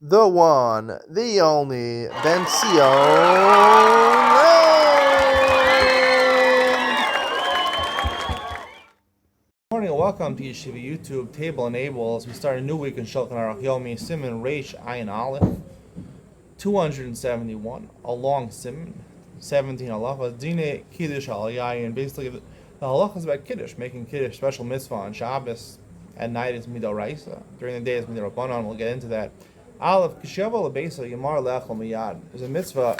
the one, the only, Bencio. Good morning and welcome to Yeshiva YouTube Table Enabled as we start a new week in Shulchan Aruch Yomi Siman Reish Ayin Aleph 271, a long Siman, 17 halachas, Dine Kiddush Al Yayin. Basically, the halacha is about Kiddush, making Kiddush special mitzvah on Shabbos. At night is midoraisa. During the day is midorabanan. We'll get into that. Aleph Kishavo Lebesa Yamar Lechol Miyad. There's a mitzvah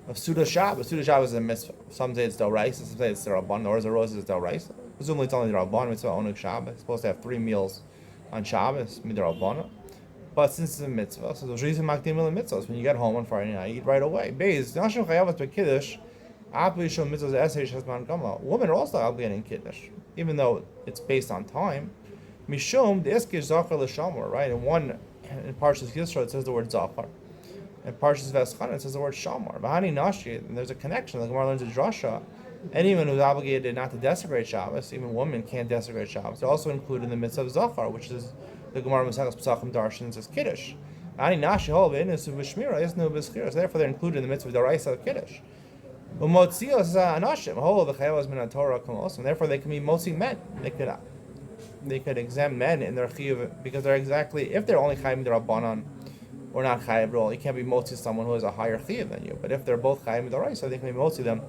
of Suda Shabbos. Suda Shabbos is a mitzvah. Some say it's Doraisa, some say it's Derabanan, or as a rose is Doraisa. Presumably it's only Derabanan. Mitzvah Onuk Shabbos. It's supposed to have 3 meals on Shabbos, midorabanan. But since it's a mitzvah, so there's reason makdim el mitzvahs. When you get home on Friday night, eat right away. Beis Nashim Chayavas Bekiddush. Women are also obligated in Kiddush, even though it's based on time. Mishum the Eskish Zachar l'Shamar, right? In Parshas Yisro it says the word Zachar. In Parshas Veschana it says the word Shamar. V'hani Nashi, and there's a connection. The Gemara learns in Drasha. Anyone who's obligated not to desecrate Shabbos, even women can't desecrate Shabbos. They're also included in the mitzvah of Zachar, which is the Gemara Masechus Pesachim Darshan says Kiddush. V'hani Nashi hol v'inus v'shmira isnu b'schira. So therefore they're included in the mitzvah of Daraisa of Kiddush. Umotzios anashim hol v'chayavos min Torah kamos, and therefore they can be motzi men. They could exempt men in their chiyuv because they're exactly, if they're only chayim d'Rabbanan or not chayim at all, you can't be motzi someone who has a higher chiyuv than you. But if they're both chayim d'Oraisa, so they can be motzi them.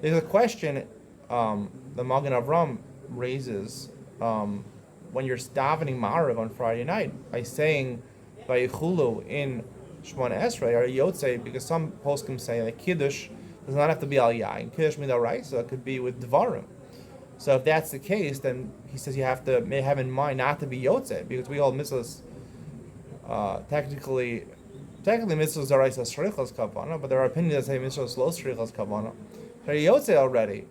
There's a question the Magen Avram raises when you're davening Ma'ariv on Friday night by saying Vayichulu in Shmona Esrei or Yotzei, because some poskim say that Kiddush does not have to be al yayin. Kiddush midoraisa it could be with Dvarim. So if that's the case, then he says you have to have in mind not to be yotzei, because we hold mitzvahs technically mitzvahs are shrichas kavana, but there are opinions that say mitzvahs lo shrichas kavana. So you're yotzei already,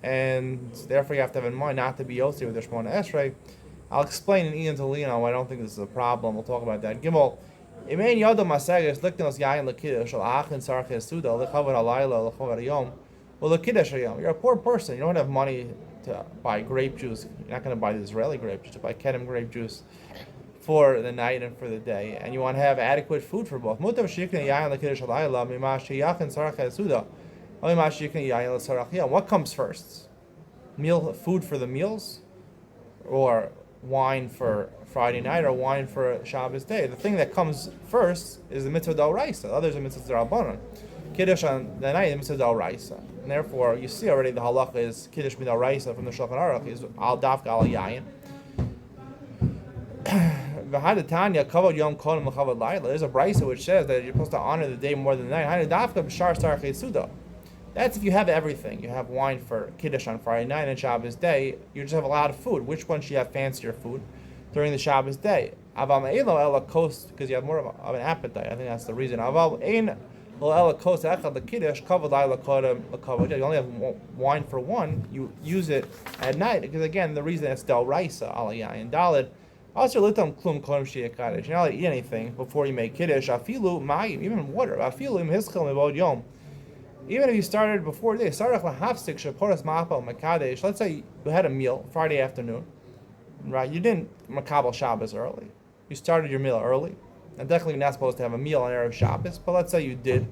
and therefore you have to have in mind not to be yotzei with the Shmona Esrei. I'll explain in Ian Tolino why I don't think this is a problem. We'll talk about that. Gimel. Imein yodam maseges liknos yayin lekiddush al achin sarches suda lechavad alayla lechavad yom. Well, you're a poor person. You don't have money to buy grape juice. You're not going to buy the Israeli grape juice. To buy Kedem grape juice for the night and for the day, and you want to have adequate food for both. What comes first? Food for the meals, or wine for Friday night, or wine for Shabbos day? The thing that comes first is the mitzvah d'oraisa. The others are mitzvah d'rabbanan. Kiddush on the night, the mitzvah d'oraisa. And therefore, you see already the halacha is Kiddush midoraisa from the Shulchan Aruch is al dafka al yayin. V'hadatanya kavod yom kodim l'chavod layla. There's a brisa which says that you're supposed to honor the day more than the night. Hadadafka b'shar sarchei suda. That's if you have everything. You have wine for Kiddush on Friday night and Shabbos day. You just have a lot of food. Which one should you have fancier food during the Shabbos day? Aval me'elo ela kost, because you have more of an appetite. I think that's the reason. Aval ein you only have wine for one. You use it at night because again the reason it's del raisa alayah and dalid. Also litam klum kodem sheyeh kaddish. You're not allowed to eat anything before you make kiddush. Afilu mayim, even water. Afilu im hischel mevod yom. Even if you started before day, started lahafsik shaporas ma'apal makadesh. Let's say you had a meal Friday afternoon, right? You didn't makabel Shabbos early. You started your meal early. And definitely you're not supposed to have a meal on Erev Shabbos, but let's say you did,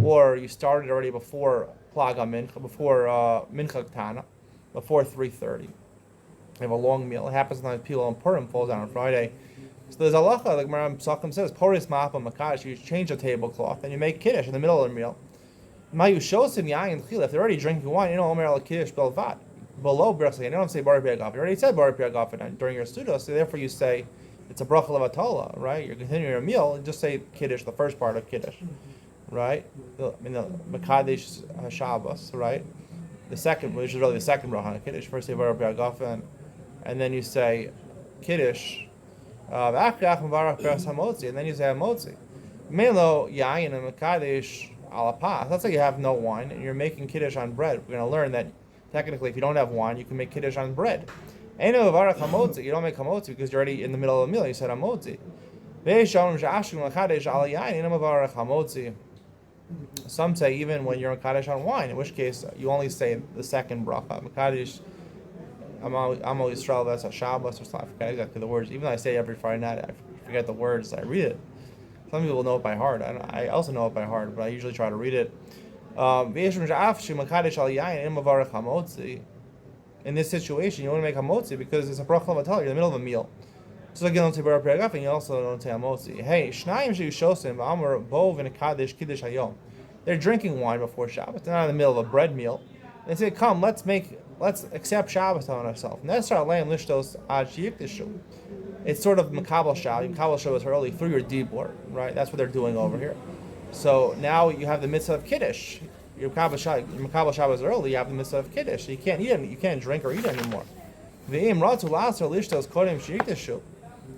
or you started already before Plaga Mincha, before Mincha Ktana, before 3:30. You have a long meal. It happens sometimes people on Purim falls down on Friday. So there's a halacha, like Maram Psachim says, Poris Ma'apa Makadosh, you change the tablecloth and you make Kiddush in the middle of the meal. Mayu Shosim Yayin Chila, if they're already drinking wine, you know, Omer al Kiddush Belvat. Below Berchli, and you don't say Baruch Piagaf. You already said Baruch Piagaf during your studio, so therefore you say, it's a bracha levatala, right? You're continuing your meal, and just say Kiddush, the first part of Kiddush, right? The Mekadesh Shabbos, right? The second, which is really the second bracha on Kiddush. First say Baruch B'Agafen, and then you say Kiddush, and then you say Hamotzi. Melo Yayin and Mekadesh Alapas. Let's say you have no wine, and you're making Kiddush on bread. We're going to learn that technically, if you don't have wine, you can make Kiddush on bread. You don't make hamotzi because you're already in the middle of the meal. You said hamotzi. Some say even when you're in Kaddish on wine, in which case you only say the second bracha. Kaddish, Amo Yisrael, that's a Shabbos or something. I forget exactly the words. Even though I say it every Friday night, I forget the words. I read it. Some people know it by heart. I also know it by heart, but I usually try to read it. In this situation, you want to make hamotzi because it's a bracha l'vatala. You're in the middle of a meal. So again, don't say bar priagaf, and you also don't say hamotzi. Hey, shnayim sheyushosim v'amar bo v'nekadesh kiddush hayom. They're drinking wine before Shabbos. They're not in the middle of a bread meal. They say, "Come, let's accept Shabbos on ourselves." It's sort of makabel Shabbos. Makabel Shabbos early through your dibur, right? That's what they're doing over here. So now you have the mitzvah of kiddush. Your makabel Shabbos early. You have the mitzvah of kiddush. So you can't eat. You can't drink or eat anymore.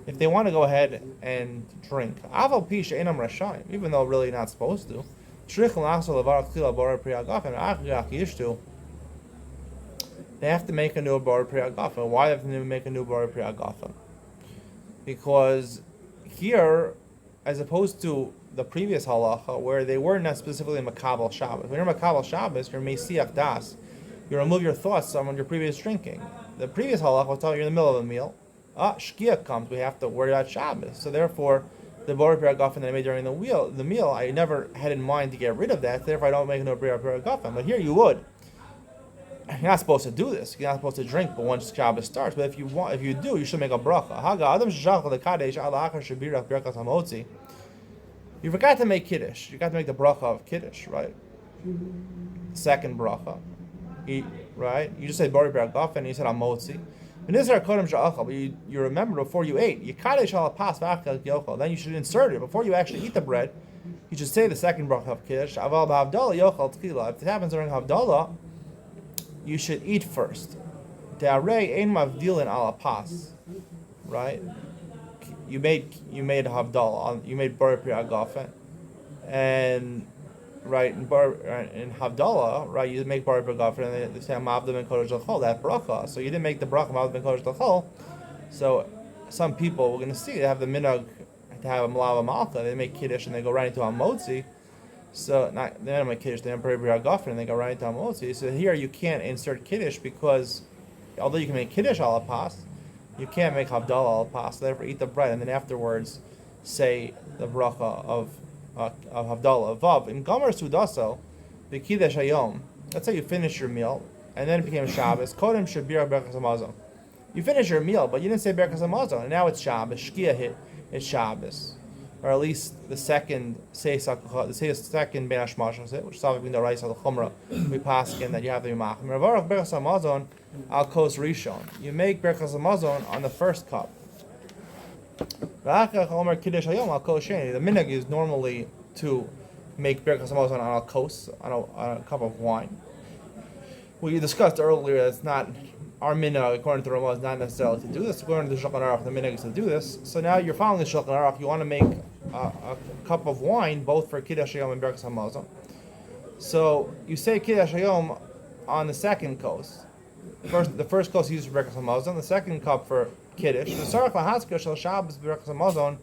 If they want to go ahead and drink, even though really not supposed to. They have to make a new bar priagafa. Why do they have to make a new bar priagafa? Because here, as opposed to the previous halacha, where they were not specifically makabel Shabbos. When you're makabel Shabbos, you're meisiach das. You remove your thoughts on your previous drinking. The previous halacha will tell you you're in the middle of a meal. Shkia comes, we have to worry about Shabbos. So therefore, the bar priagafa that I made during the meal, I never had in mind to get rid of that. Therefore, I don't make no bar priagafa. But here you would. You're not supposed to do this. You're not supposed to drink, but once Shabbos starts. But if you do, you should make a bracha. You forgot to make kiddush. You got to make the bracha of kiddush, right? Second bracha, right? You just said bar priagafa and you said hamotzi. But you remember before you ate. Then you should insert it before you actually eat the bread. You should say the second bracha of kiddush. If it happens during havdalah, you should eat first. Right? You made havdalah. You made bar priagafa, and right in havdalah, right, you make bar priagafa, and they say ma'avda ben kodesh l'chol, that bracha. So you didn't make the bracha ma'avda ben kodesh l'chol. So some people we're going to see they have the minhag to have a malava malka. They make kiddush and they go right into hamotzi. So they don't make kiddush, they have bar priagafa and they go right into hamotzi. So here you can't insert kiddush because although you can make kiddush ala pas, you can't make havdalah ala pas. So therefore, eat the bread and then afterwards say the bracha of havdalah. Vav in gomer sudaso the kiddush hayom. Let's say you finish your meal and then it became Shabbos. Kodem shabira berachas hamazon. You finish your meal, but you didn't say berachas hamazon, and now it's Shabbos. Shkia hit. It's Shabbos, or at least the second say the second ben hashmashos, which is something the rice of the chumrah we paskin that you have to be machmir. Ravarach berachas hamazon al kos rishon. You make berachas hamazon on the first cup. The minhag is normally to make berachas hamazon on a kos, on a cup of wine. We discussed earlier that it's not our minhag, according to Ramah, is not necessarily to do this. According to the Shulchan Aruch, the minhag is to do this. So now you're following the Shulchan Aruch. You want to make a cup of wine, both for Kiddush Hayom and berachas hamazon. So you say Kiddush Hayom on the second kos. The first kos uses for berachas hamazon. The second cup for Kiddush. The Sarach lahaskir shel Shabbos berachas hamazon.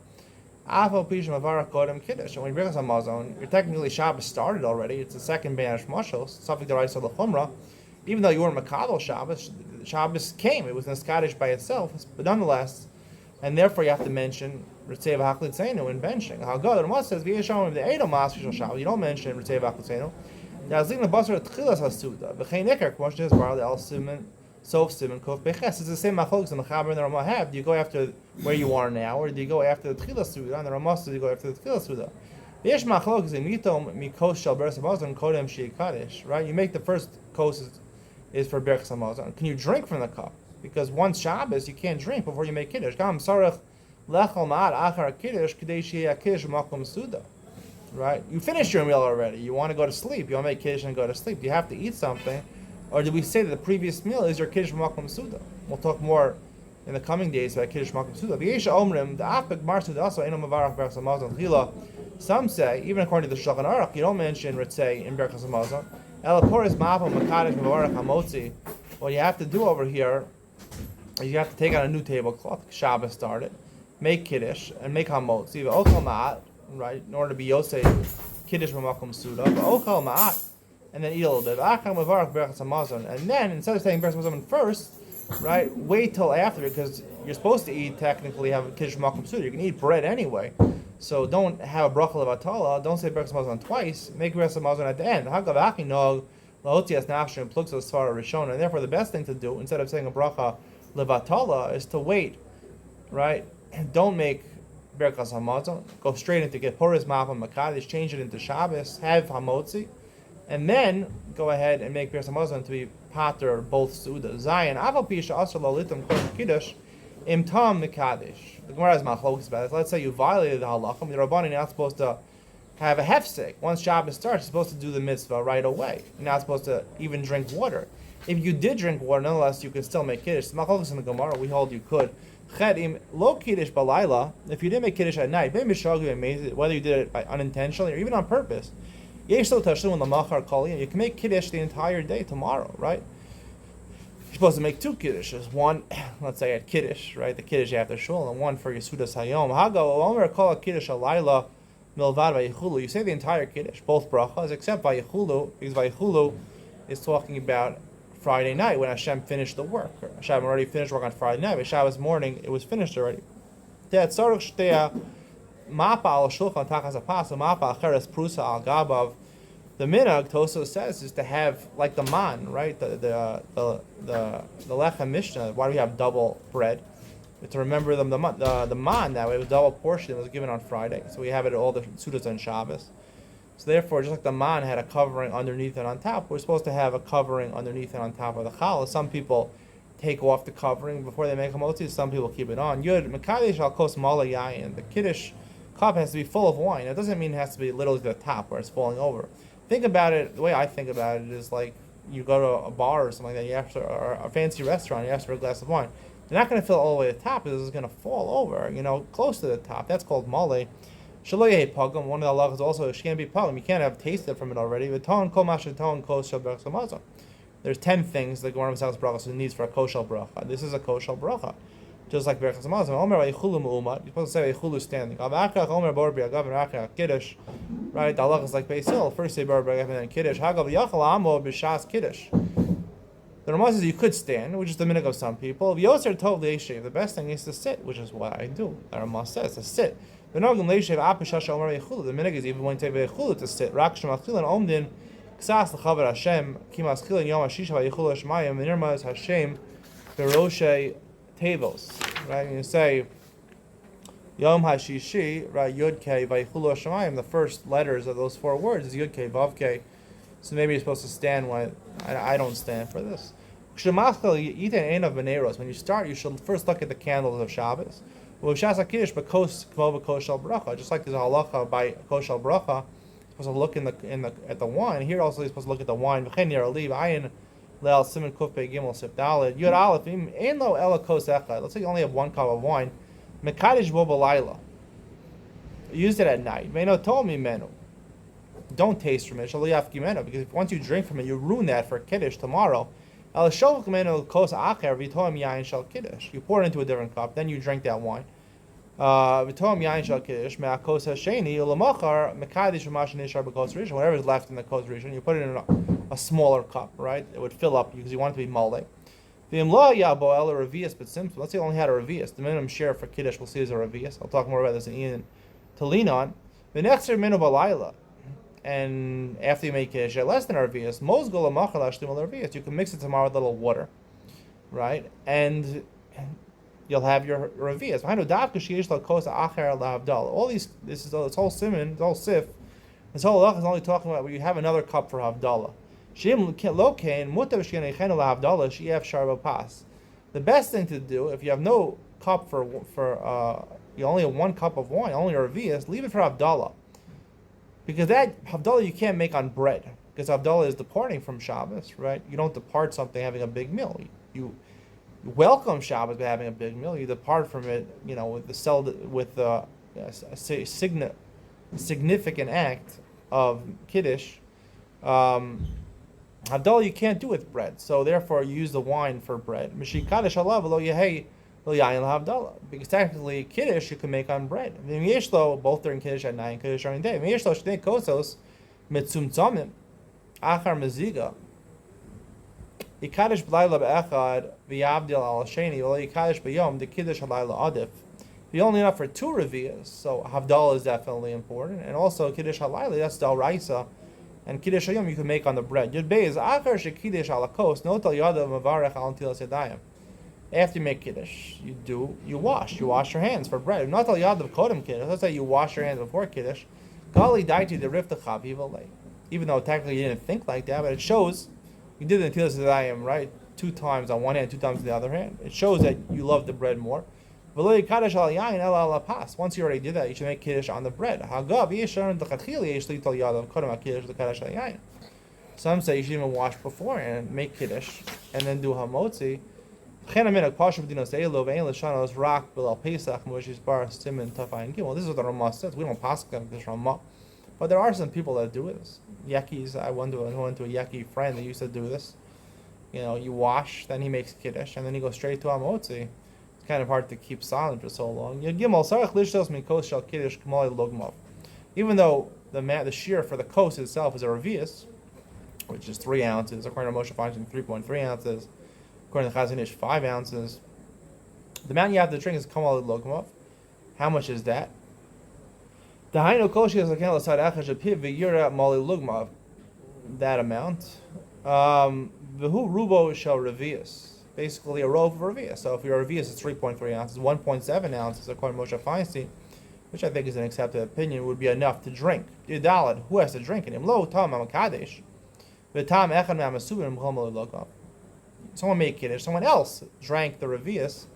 Afal pishim avarach kodem Kiddush. And when berachas hamazon, you're technically Shabbos started already. It's the second ben hashmashos, something that I saw the chumrah. Even though you weren't makabel Shabbos, Shabbos came. It was in Scottish by itself, but nonetheless, and therefore you have to mention Ritzev HaChlitzenu in benching. How good? The Ramah says v'yeshom the Edo Mas Shel Shabbos. You don't mention Ritzev HaChlitzenu. Yazlin lebasar tchilas hasuda v'chein ikar k'mosh tes bar le'al simen sof simen kof beches. It's the same machlokes the Mechaber and the Ramah have. Do you go after where you are now, or do you go after the tchilas suda? And the Ramah says you go after the tchilas suda. V'yesh machlokes in mitom mikos shel beres hamazon kodem sheikadesh. Right? You make the first kos is for berachas hamazon. Can you drink from the cup? Because once Shabbos, you can't drink before you make kiddush. Gam sarach lechol ma'at achar kiddush k'dei sheyeh kiddush makom suda. Right? You finished your meal already. You want to go to sleep. You want to make kiddush and go to sleep. You have to eat something. Or did we say that the previous meal is your kiddush makom suda? We'll talk more in the coming days about kiddush makom suda. V'yesha omrim da'afik mar suda also eno mavarach berachas hamazon chila. Some say, even according to the Shulchan Aruch, you don't mention ritzei in berachas hamazon. What you have to do over here is you have to take out a new tablecloth. Shabbos started, make kiddush and make hamotzi. Right, in order to be yosei kiddush b'makom suda, and then eat a little bit. And then instead of saying berachas hamazon first, right, wait till after, because you're supposed to eat technically have kiddush b'makom suda. You can eat bread anyway. So don't have a bracha levatala. Don't say Birkas Hamazon twice. Make Birkas Hamazon at the end. Hagavachi nog laotias nafshin pluksa svara rishona. And therefore, the best thing to do instead of saying a bracha levatala is to wait, right? And don't make Birkas Hamazon. Go straight into get Puris Mapa Makadish. Change it into Shabbos. Have Hamotzi, and then go ahead and make Birkas Hamazon to be pater both suda. Zion aval pisha asher lolitam kol kiddush im tam mikadish. The Gemara has machlokes about it. Let's say you violated the halacha. The Rabbanan, you're not supposed to have a hefsek. Once Shabbos starts, you're supposed to do the mitzvah right away. You're not supposed to even drink water. If you did drink water, nonetheless, you can still make kiddush. The machlokes in the Gemara, we hold you could. Chedim lo kiddush balayla. If you didn't make kiddush at night, whether you did it unintentionally or even on purpose, you can make kiddush the entire day tomorrow, right? You're supposed to make two kiddushes. One, let's say at kiddush, right? The kiddush after shul, and one for Yesudas Hayom. Hago Omer call a kiddush alayla milvad vayichulu. You say the entire kiddush, both brachas, except vayichulu, because vayichulu is talking about Friday night when Hashem finished the work. Hashem already finished work on Friday night, but Shabbos morning it was finished already. That tzarich shtea mapa al shulchan tachas apas, mapa acheres prusa al gabav. The minhag Toso says is to have like the man, right? The lechem mishnah. Why do we have double bread? To remember them the man that way, it was double portion. It was given on Friday, so we have it at all the sudas on Shabbos. So therefore, just like the man had a covering underneath and on top, we're supposed to have a covering underneath and on top of the challah. Some people take off the covering before they make hamotzi. Some people keep it on. Yud mekadesh al kos mala yayin. The kiddush cup has to be full of wine. It doesn't mean it has to be literally to the top where it's falling over. Think about it, the way I think about it is like you go to a bar or something like that, you ask for, or a fancy restaurant, you ask for a glass of wine. They're not going to fill it all the way to the top because it's going to fall over, close to the top. That's called male. Shaloye pagam, one of the halachas also, she can't be pagam. You can't have tasted from it already. There's 10 things the Gemara Masechtas Brachos needs for a koshel bracha. This is a koshel bracha. Just like Birkas Hamazon. Omer vayichulu me'umad. You're supposed to say vayichulu standing. Avachach omer bor bi'agav v'achach kiddush. Right? The halach is like Beis Hill. First say bor bi'agav and then kiddush. Hagav yachal amo b'shas kiddush. The Ramah says you could stand, which is the minhag of some people. V'yoser tov le'eshev. The best thing is to sit, which is what I do. The Ramah says to sit. V'nogim le'eshev apishasha omer vayichulu. The minhag is even when you take vayichulu to sit. Rak shemachilin omdin ksas l'chaver Hashem kimaschilin yom hashisha vayichulu hashmayim v'nirmaz Hashem b'roshei Tevos, right? And you say Yom Hashishi, right? Yud Kei Vayichulu Hashemayim. The first letters of those 4 words is Yud Kei Vav Kei. So maybe you're supposed to stand when I don't stand for this. When you start, you should first look at the candles of Shabbos. Just like there's a halacha by koshel bracha, you're supposed to look at the wine. Here also you're supposed to look at the wine. Let's say you only have 1 cup of wine. Use it at night. Don't taste from it. Because once you drink from it, you ruin that for kiddush tomorrow. You pour it into a different cup, then you drink that wine. Whatever is left in the kos rishon, you put it in a smaller cup, right? It would fill up because you want it to be mole. But simple. Let's say you only had a revius. The minimum share for kiddush we'll see is a revius. I'll talk more about this in Ian to lean on. And after you make kiddush less than a revius, you can mix it tomorrow with a little water, right? And you'll have your revius. All these, this whole simon, this whole sif, this whole halach is only talking about where you have another cup for havdalah. The best thing to do, if you have no cup for you only have 1 cup of wine, only a revius, leave it for havdalah. Because that havdalah you can't make on bread. Because havdalah is departing from Shabbos, right? You don't depart something having a big meal. You welcome Shabbos by having a big meal. You depart from it, with a significant act of kiddush. Havdalah you can't do with bread, so therefore you use the wine for bread. Because technically kiddush you can make on bread. Both during kiddush at night and kiddush during the day. Achar meziga. Yikadosh b'layla be'echad v'yavdil al sheni v'lo yikadosh b'yom the kiddush halayla adif. Be only enough for 2 revias, so Havdalah is definitely important, and also Kiddush Halayli, that's Dal Raisa, and Kiddush Hayom you can make on the bread. Yud Beis Achar Shekiddush Alakos Notal Yadav Mavarech Al Ntilas Yadayim. After you make Kiddush, you wash your hands for bread. Notal Yadav Kodem Kiddush. Let's say you wash your hands before Kiddush. Gali Daiti the Rifta Chavivalei. Even though technically you didn't think like that, but it shows you did the Ntilas Yadayim right 2 times on one hand, 2 times on the other hand. It shows that you love the bread more. Once you already did that, you should make Kiddush on the bread. Some say you should even wash before and make Kiddush and then do Hamotzi. This is what the Ramah says. We don't pass this Ramah. But there are some people that do this. Yekis, I went to a Yeki friend that used to do this. You wash, then he makes Kiddush, and then he goes straight to Hamotzi. It's kind of hard to keep silent for so long. Even though the shear for the kos itself is a revius, which is 3 ounces, according to Moshe Feinstein, 3.3 ounces, according to Chazon Ish, 5 ounces. The amount you have to drink is kamal logmov. How much is that? That amount. V'hu rubo shel revius. Basically a rove of revius. So if your revius is 3.3 ounces, 1.7 ounces, according to Moshe Feinstein, which I think is an accepted opinion, would be enough to drink. Yudalad, who has to drink it? Imlo tam amakadesh. V'tam echad ma'amasubim mchomol logmov. Someone made Kiddush, someone else drank the revius.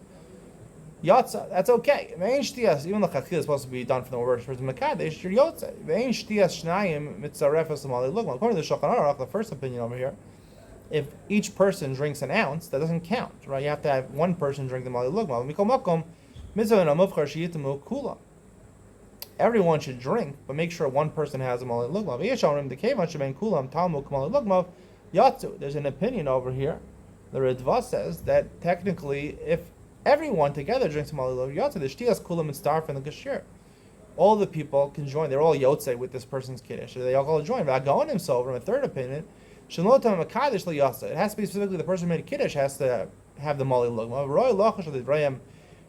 Yotza, that's okay. Ve'ein shtiyas, even the chachil is supposed to be done for the word for the makadesh, you're yotza. Ve'ein shtiyas shnayim mitzarefes l'malei lugma. According to the Shulchan Aruch, the first opinion over here, if each person drinks an ounce, that doesn't count, right? You have to have one person drink the malei lugma. Mikol makom mitzvah amuvchar sheyitamu kula. Everyone should drink, but make sure one person has a malei lugma. Ve'yeshamrim dekevan sheben kulam talmu k'malei lugma yotzu. There's an opinion over here. The Ritva says that technically, if everyone together drinks a malei lugma, the shtiyas kulam and starf and the kashir, all the people can join. They're all yotzei with this person's kiddush. They all join. V'agaon himself, from a third opinion, shenotam makadesh liyasa. It has to be specifically the person who made a kiddush has to have the malei lugma. Roy lochash l'divrayim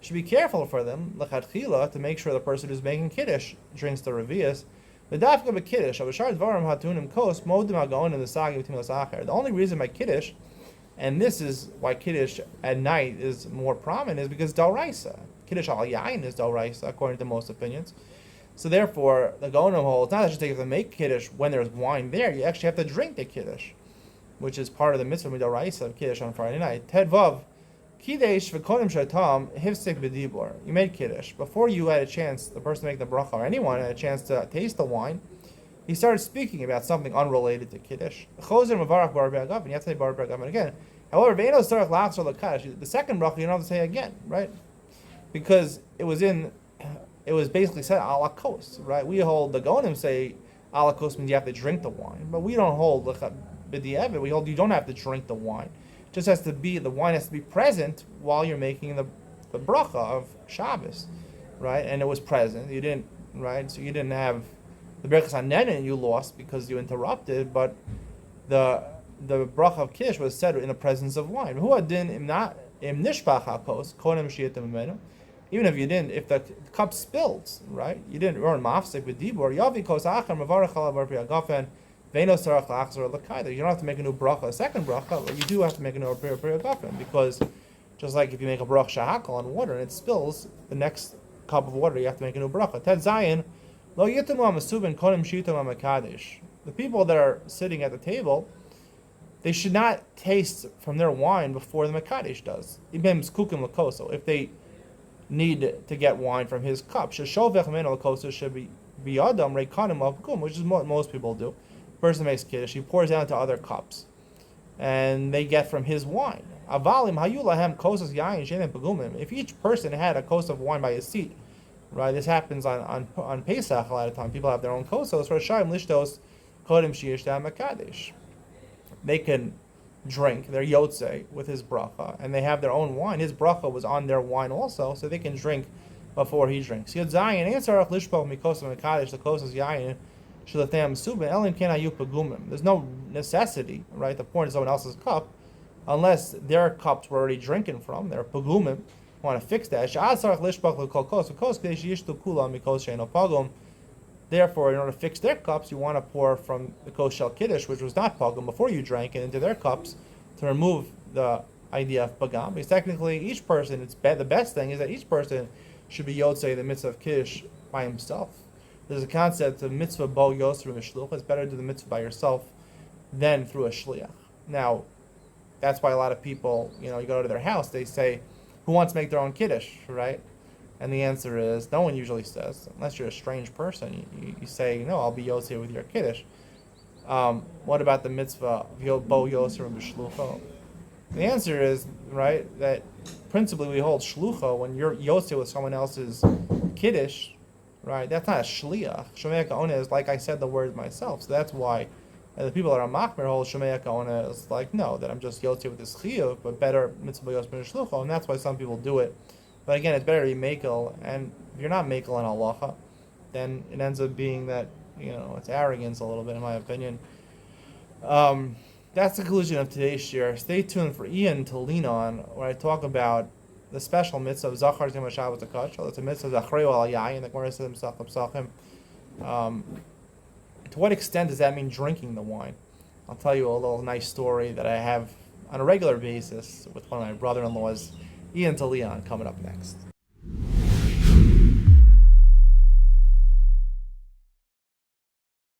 should be careful for them lechatchila to make sure the person who's making kiddush drinks the revius. The dafka b'kiddush avashar dvarim hatunim kos modim hagaon in the sagi b'timus acher. The only reason my kiddush, and this is why Kiddush at night is more prominent, is because Dalraisa. Kiddush al Yain is Dalraisa, according to most opinions. So therefore, the Gaonim holds, not that you have to make Kiddush when there's wine there, you actually have to drink the Kiddush, which is part of the mitzvah Dalraisa of Kiddush on Friday night. Ted Vav, Kiddush v'kodim shatam hivsik b'dibor. You made Kiddush. Before you had a chance, the person making the bracha, or anyone had a chance to taste the wine, he started speaking about something unrelated to Kiddush. Choser mavarach bar be'agav, and you have to say bar be'agav again. However, ve'eno sarach lachzor l'kadosh. The second bracha you don't have to say again, right? Because it was basically said ala kos, right? We hold the Gonim say ala kos means you have to drink the wine, but we don't hold b'di'evet. We hold you don't have to drink the wine. It just has to be the wine has to be present while you're making the bracha of Shabbos, right? And it was present. You didn't, right? So you didn't have the Berachas HaNenin you lost because you interrupted, but the bracha of Kiddush was said in the presence of wine. Even if you didn't, if the cup spills, right? You didn't earn mafsek with dibor. You don't have to make a new bracha, a second bracha, but you do have to make a new bracha because just like if you make a bracha shahakal on water and it spills, the next cup of water you have to make a new bracha. Ted Zayin. The people that are sitting at the table, they should not taste from their wine before the Makadesh does. If they need to get wine from his cup, should be which is what most people do. The person makes Kiddush, he pours out into other cups, and they get from his wine. If each person had a kos of wine by his seat, right, this happens on Pesach a lot of times. People have their own kosos. For Shaim Lishtos Kodim Shiyishtam Makadesh. They can drink their yotze with his bracha, and they have their own wine. His bracha was on their wine also, so they can drink before he drinks. Yod Zayin Eitzarach Lishpok Mikosim Makadesh the Kosos Yayin Shilatam Subin Elim Ken Hayu Pagumim. There's no necessity, right, to pour into someone else's cup, unless their cups were already drinking from. They're pagumim. want to fix that. Therefore, in order to fix their cups, you want to pour from the kos shel kiddush, which was not pagam, before you drank it, into their cups to remove the idea of pagam. Because technically, each person, the best thing is that each person should be yotzei the mitzvah of kiddush by himself. There's a concept of mitzvah bo yosru mishluch. It's better to do the mitzvah by yourself than through a shliach. Now, that's why a lot of people, you go to their house, they say, who wants to make their own kiddush, right? And the answer is, no one usually says, unless you're a strange person, you say, no, I'll be yosei with your kiddush. What about the mitzvah of bo yosru mishlucho? The answer is, right, that principally we hold shlucha when you're yosei with someone else's kiddush, right? That's not a shliach. Shomei ka'ona is, like I said the word myself. So that's why the people that are machmer hold Shomei ka'ona is like, no, that I'm just yosei with this chiyuv, but better mitzvah yosei shlucha, and that's why some people do it. But again, it's better to be mekel, and if you're not mekel in halacha, then it ends up being that, it's arrogance a little bit, in my opinion. That's the conclusion of today's share. Stay tuned for Ian to lean on, where I talk about the special mitzvah of Zachar Zim HaShabbos HaKadosh. It's a mitzvah of Zachreu Al Yayin, the Gemara says himself, to what extent does that mean drinking the wine? I'll tell you a little nice story that I have on a regular basis with one of my brother-in-laws, Ian to Leon, coming up next.